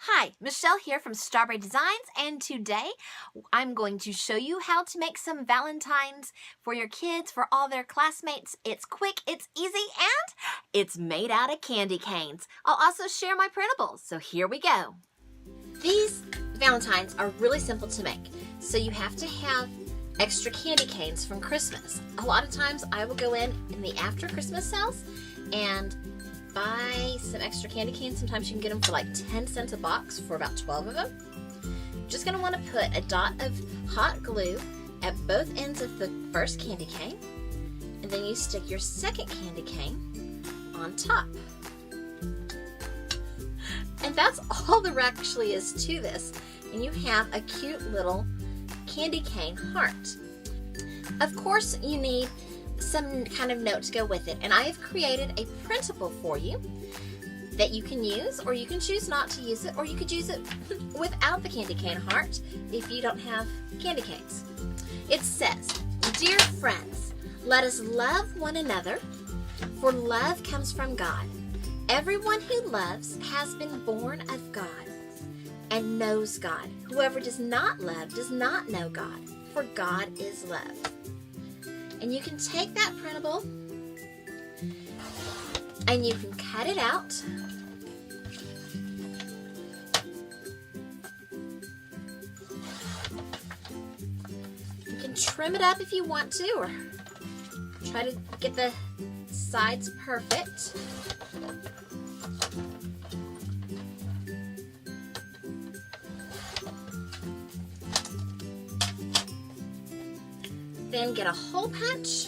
Hi, Michelle here from Straw-Bearie Designs, and today I'm going to show you how to make some Valentines for your kids, for all their classmates. It's quick, it's easy, and it's made out of candy canes. I'll also share my printables, so here we go. These Valentines are really simple to make, so you have to have extra candy canes from Christmas. A lot of times I will go in the after Christmas sales and buy some extra candy canes. Sometimes you can get them for like 10 cents a box for about 12 of them. You're just gonna wanna put a dot of hot glue at both ends of the first candy cane, and then you stick your second candy cane on top. And that's all there actually is to this. And you have a cute little candy cane heart. Of course, you need some kind of note to go with it, and I have created a printable for you that you can use, or you can choose not to use it, or you could use it without the candy cane heart if you don't have candy canes. It says, "Dear friends, let us love one another, for love comes from God. Everyone who loves has been born of God and knows God. Whoever does not love does not know God, for God is love." And you can take that printable and you can cut it out. You can trim it up if you want to, or try to get the sides perfect. Then get a hole punch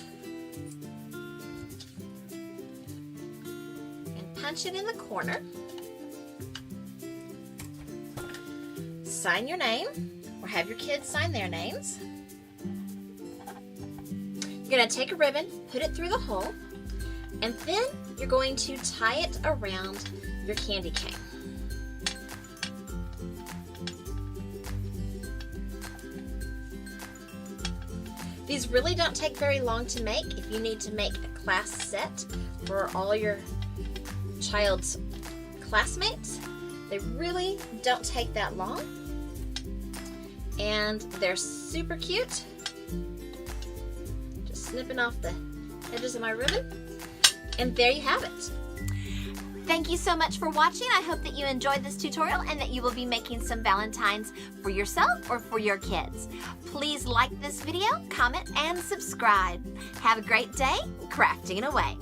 and punch it in the corner. Sign your name, or have your kids sign their names. You're going to take a ribbon, put it through the hole, and then you're going to tie it around your candy cane. These really don't take very long to make. If you need to make a class set for all your child's classmates, they really don't take that long. And they're super cute. Just snipping off the edges of my ribbon. And there you have it. Thank you so much for watching. I hope that you enjoyed this tutorial and that you will be making some Valentines for yourself or for your kids. Please like this video, comment, and subscribe. Have a great day, crafting away.